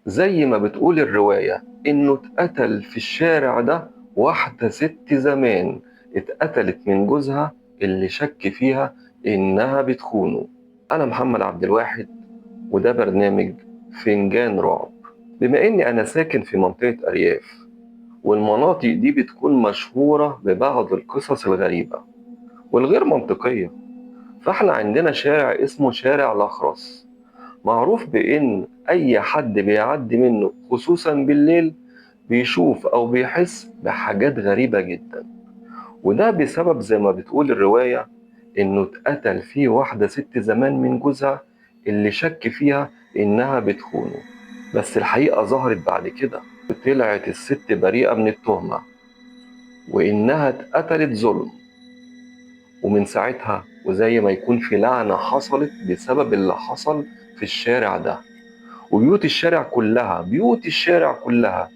زي ما بتقول الرواية إنه اتقتل في الشارع ده واحدة ست زمان، اتقتلت من جوزها اللي شك فيها إنها بتخونه. أنا محمد عبد الواحد، وده برنامج فنجان رعب. بما إني أنا ساكن في منطقة أرياف، والمناطق دي بتكون مشهورة ببعض القصص الغريبة والغير منطقية، فإحنا عندنا شارع اسمه شارع الأخرس، معروف بإن أي حد بيعدي منه خصوصا بالليل بيشوف أو بيحس بحاجات غريبة جدا. وده بسبب زي ما بتقول الرواية إنه اتقتل فيه واحدة ست زمان من جوزها اللي شك فيها إنها بتخونه. بس الحقيقة ظهرت بعد كده، وطلعت الست بريئة من التهمة وإنها اتقتلت ظلم. ومن ساعتها وزي ما يكون في لعنة حصلت بسبب اللي حصل في الشارع ده، بيوت الشارع كلها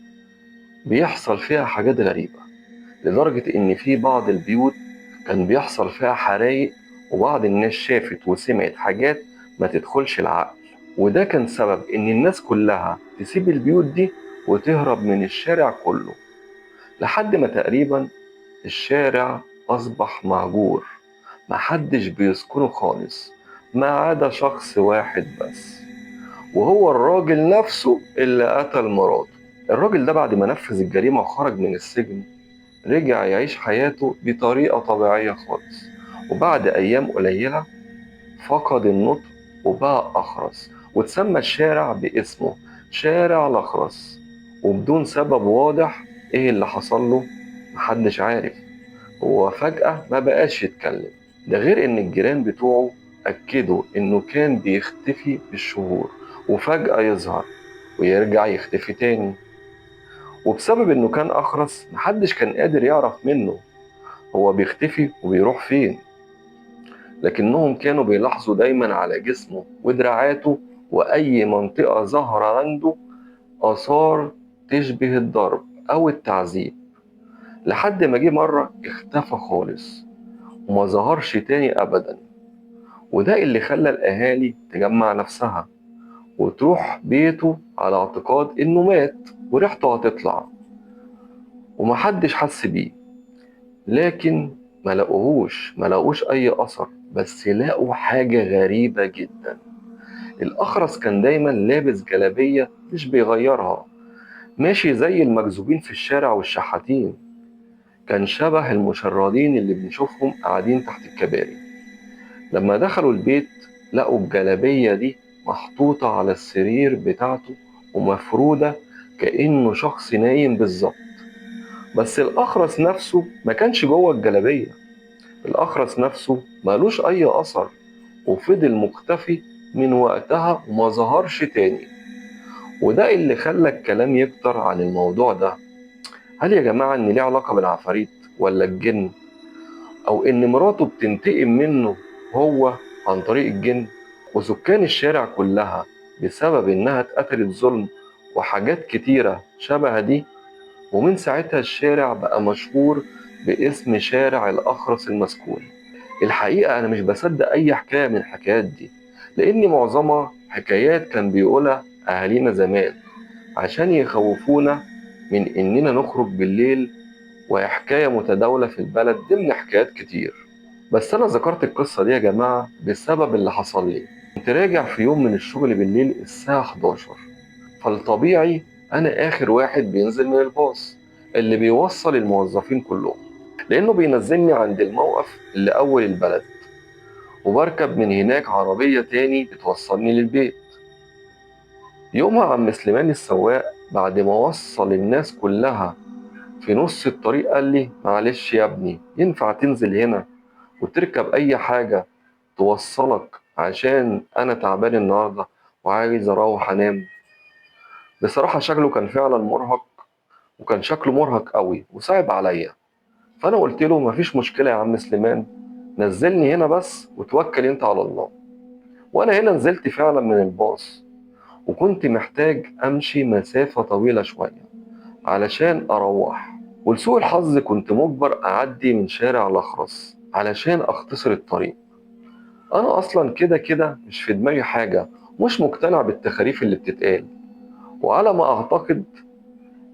بيحصل فيها حاجات غريبة، لدرجة إن في بعض البيوت كان بيحصل فيها حرايق، وبعض الناس شافت وسمعت حاجات ما تدخلش العقل. وده كان سبب إن الناس كلها تسيب البيوت دي وتهرب من الشارع كله، لحد ما تقريبا الشارع أصبح مهجور، محدش بيسكنه خالص ما عدا شخص واحد بس، وهو الراجل نفسه اللي قتل مراته. الراجل ده بعد ما نفذ الجريمة وخرج من السجن رجع يعيش حياته بطريقة طبيعية خالص، وبعد أيام قليلة فقد النطق وبقى أخرس، وتسمى الشارع باسمه شارع الأخرس. وبدون سبب واضح إيه اللي حصل له محدش عارف، هو فجأة ما بقاش يتكلم. ده غير إن الجيران بتوعه أكدوا إنه كان بيختفي بالشهور وفجأة يظهر ويرجع يختفي تاني. وبسبب إنه كان أخرس محدش كان قادر يعرف منه هو بيختفي وبيروح فين، لكنهم كانوا بيلاحظوا دايما على جسمه ودراعاته وأي منطقة ظهر عنده آثار تشبه الضرب أو التعذيب، لحد ما جه مرة اختفى خالص وما ظهرش تاني أبدا. وده اللي خلى الأهالي تجمع نفسها وتروح بيته على اعتقاد إنه مات وريحته هتطلع، ومحدش حس بيه. لكن ما لقوش أي أثر، بس لقوا حاجة غريبة جدا. الأخرس كان دايما لابس جلابية مش بيغيرها، ماشي زي المجذوبين في الشارع والشحاتين، كان شبه المشردين اللي بنشوفهم قاعدين تحت الكباري. لما دخلوا البيت لقوا الجلابية دي محطوطة على السرير بتاعته ومفرودة كأنه شخص نايم بالظبط. بس الأخرس نفسه ما كانش جوه الجلابية، الأخرس نفسه مالوش أي أثر، وفضل مختفي من وقتها وما ظهرش تاني. وده اللي خلى الكلام يكتر عن الموضوع ده. هل يا جماعة إن ليه علاقة بالعفاريت ولا الجن، أو إن مراته بتنتقم منه هو عن طريق الجن؟ وسكان الشارع كلها بسبب إنها اتقتلت ظلم وحاجات كتيرة شبه دي. ومن ساعتها الشارع بقى مشهور باسم شارع الأخرس المسكون. الحقيقة أنا مش بصدق أي حكاية من الحكايات دي، لأن معظمها حكايات كان بيقولها أهالينا زمان عشان يخوفونا من إننا نخرج بالليل، وهي حكاية متداولة في البلد ضمن حكايات كتير. بس أنا ذكرت القصة دي يا جماعة بسبب اللي حصل لي. كنت راجع في يوم من الشغل بالليل الساعة 11، فالطبيعي أنا آخر واحد بينزل من الباص اللي بيوصل الموظفين كلهم، لأنه بينزلني عند الموقف اللي أول البلد، وبركب من هناك عربية تاني بتوصلني للبيت. يومها عم سليمان السواق بعد ما وصل الناس كلها في نص الطريق قال لي معلش يا ابني، ينفع تنزل هنا وتركب أي حاجة توصلك، عشان أنا تعبان النهاردة وعايز أروح أنام. بصراحة شكله كان فعلا مرهق، وكان شكله مرهق قوي وصعب عليا. فأنا قلت له مفيش مشكلة يا عم سليمان، نزلني هنا بس وتوكل انت على الله. وأنا هنا نزلت فعلا من الباص، وكنت محتاج أمشي مسافة طويلة شوية علشان أروح. ولسوء الحظ كنت مجبر أعدي من شارع الأخرس علشان أختصر الطريق. أنا أصلا كده كده مش في دماغي حاجة، مش مقتنع بالتخاريف اللي بتتقال، وعلى ما أعتقد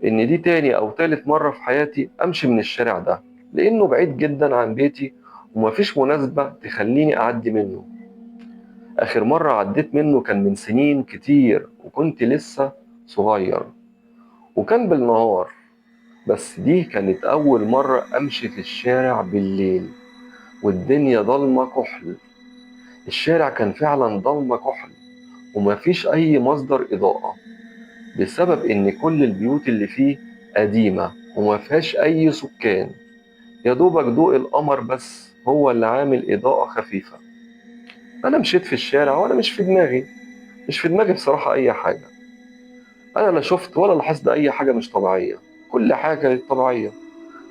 إن دي تاني أو تالت مرة في حياتي أمشي من الشارع ده، لأنه بعيد جدا عن بيتي ومفيش مناسبة تخليني أعدي منه. آخر مرة عديت منه كان من سنين كتير وكنت لسه صغير، وكان بالنهار، بس دي كانت أول مرة أمشي في الشارع بالليل والدنيا ضلمة كحل. الشارع كان فعلا ضلمة كحل ومفيش أي مصدر إضاءة، بسبب إن كل البيوت اللي فيه قديمة ومفيهاش أي سكان، يا دوبك ضوء القمر بس هو اللي عامل إضاءة خفيفة. أنا مشيت في الشارع وأنا مش في دماغي بصراحة أي حاجة. أنا لا شفت ولا لاحظت أي حاجة مش طبيعية، كل حاجة كانت طبيعية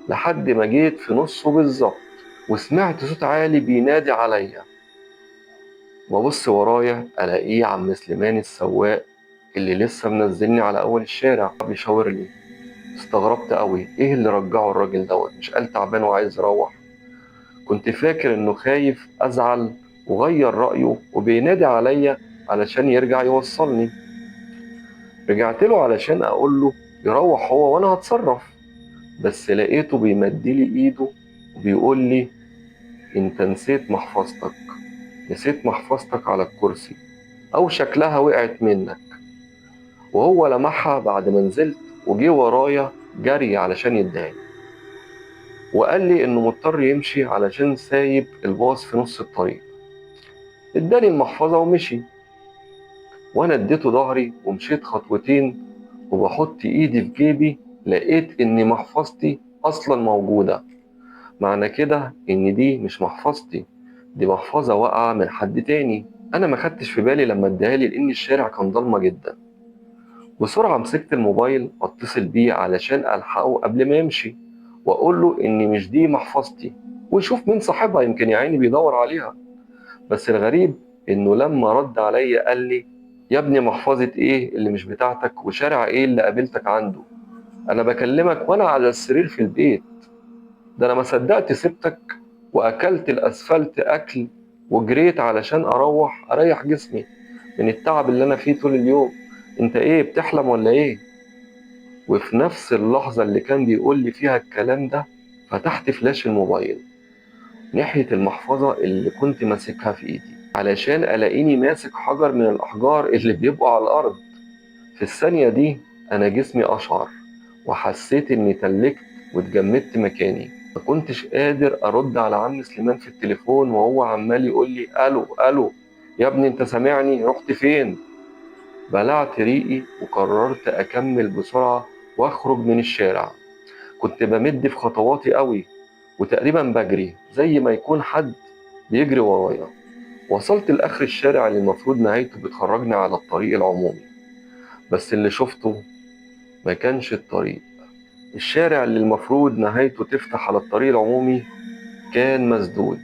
لحد ما جيت في نصه بالظبط وسمعت صوت عالي بينادي عليا. وابص ورايا الاقيه عم سليمان السواق اللي لسه منزلني على اول الشارع بيشاور لي. استغربت قوي، ايه اللي رجعه الراجل دوت؟ مش قال تعبان وعايز يروح؟ كنت فاكر انه خايف ازعل وغير رأيه وبينادي عليا علشان يرجع يوصلني. رجعت له علشان اقول له يروح هو وانا هتصرف، بس لقيته بيمدلي ايده وبيقول لي انت نسيت محفظتك على الكرسي، او شكلها وقعت منك. وهو لمحها بعد ما نزلت وجي ورايا جري علشان يداني، وقال لي انه مضطر يمشي علشان سايب الباص في نص الطريق. اداني المحفظة ومشي، وانا اديته ظهري ومشيت خطوتين وبحط ايدي في جيبي لقيت ان محفظتي اصلا موجودة. معنى كده ان دي مش محفظتي، دي محفظة واقعة من حد تاني. انا ما خدتش في بالي لما اداهالي لان الشارع كان ضلمة جدا. بسرعة مسكت الموبايل اتصل بيه علشان الحقه قبل ما يمشي واقول له ان مش دي محفظتي ويشوف مين صاحبها، يمكن يا عيني بيدور عليها. بس الغريب انه لما رد عليا قال لي يا ابني محفظة ايه اللي مش بتاعتك وشارع ايه اللي قابلتك عنده؟ انا بكلمك وانا على السرير في البيت. ده انا ما صدقت سبتك واكلت الاسفلت اكل وجريت علشان اروح اريح جسمي من التعب اللي انا فيه طول اليوم. انت ايه بتحلم ولا ايه؟ وفي نفس اللحظة اللي كان بيقول لي فيها الكلام ده فتحت فلاش الموبايل ناحية المحفظة اللي كنت ماسكها في ايدي علشان الاقيني ماسك حجر من الاحجار اللي بيبقوا على الارض. في الثانية دي انا جسمي اشعر وحسيت اني تلكت واتجمدت مكاني. ما كنتش قادر ارد على عم سليمان في التليفون وهو عمال يقول لي الو الو، يا ابني انت سامعني؟ رحت فين؟ بلعت ريقي وقررت اكمل بسرعة واخرج من الشارع. كنت بمد في خطواتي قوي وتقريبا بجري زي ما يكون حد بيجري ورايا. وصلت لآخر الشارع اللي المفروض نهايته بتخرجني على الطريق العمومي، بس اللي شفته ما كانش الطريق. الشارع اللي المفروض نهايته تفتح على الطريق العمومي كان مسدود،